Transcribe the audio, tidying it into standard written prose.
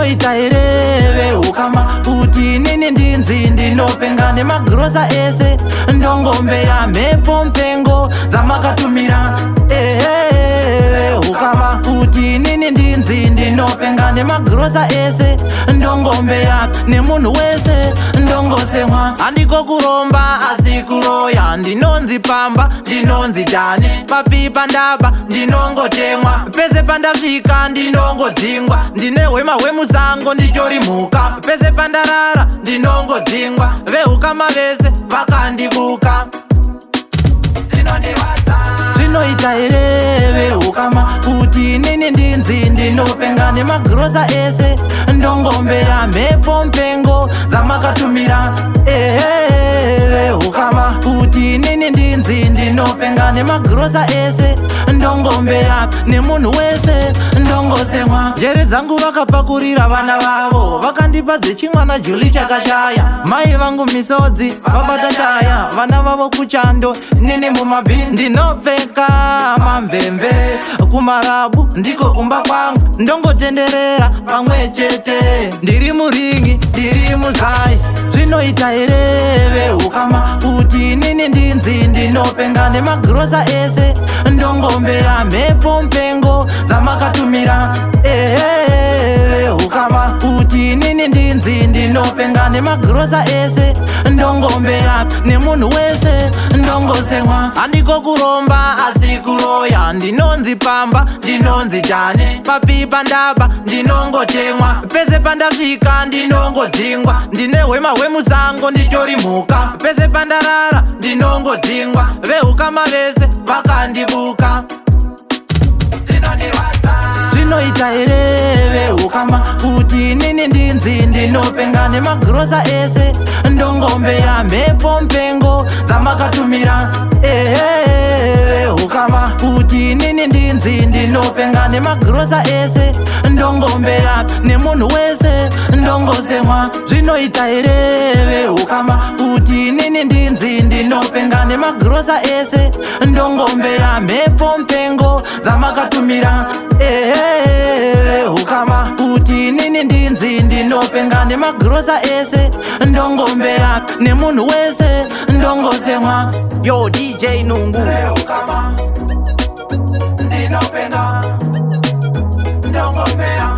zvinoita here ukama kuti nini ndinzi ndinopenga nemagrosa ese ndongombe ya mhepo mpengo dzamakatumira ukama kuti nini ndinzi ndinopenga nemagrosa ese ndongombe ya nemunhu wese ndongosemwa handiko kuromba asi kuroya ndinonzi pamba ndinonzi dhani papipa ndaba ndinongotemwa pese pandasvika ndinongodzingwa ndine hwema hwemusango nditori mhuka pese pandarara ndinongodzingwa veukama vese vakandibuka zvinoita here veukama kuti nini ndinzi ndinopenga nemagrosa ese ndongombe ya mhepo mpengo dzamakatumira veukama kuti nini ndinzi ndinopenga nemagrosa ese ndongombe ya nemunhu wese ndongosemwa njere dzangu vakapakurira vana vavo vakandipa dzechimwana juli chakashaya mai vangu misodzi vabata shaya vana vavo kuchando nini mumabhi ndinopfeka mamvemve kumarabu ndiko kumba kwangu ndongotenderera pamwe chete ndiri muringi ndiri muzai zvinoita here veukama kuti nini ndinzi ndinopenga nemagrosa ese ndongombe ya mhepo mpengo dzamakatumira ukama kuti nini ndinzi ndinopenga nemagrosa ese ndongombe ya nemunhu wese ndongosemwa handiko kuromba asi kuroya ndinonzi pamba ndinonzi dhani papipa ndaba ndinongotemwa pese pandasvika ndinongodzingwa ndine hwema hwemusango nditori mhuka pese pandarara ndinongodzingwa veukama vese vakandibuka zvinoita here veukama kuti nini ndinzi ndinopenga nemagrosa ese ndongombe ya mhepo mpengo dzamakatumira ukama kuti nini ndinzi ndinopenga nemagrosa ese ndongombe ya nemunhu wese ndongosemwa zvinoita here veukama kuti nini ndinzi ndinopenga nemagrosa ese ndongombe ya mhepo mpengo dzamakatumira ukama kuti nini ndinzi ndinopenga nemagrosa ese ndongombe ya nemunhu wese ndongosemwa yo DJ Nungu ukama ndinopenga ndongombe ya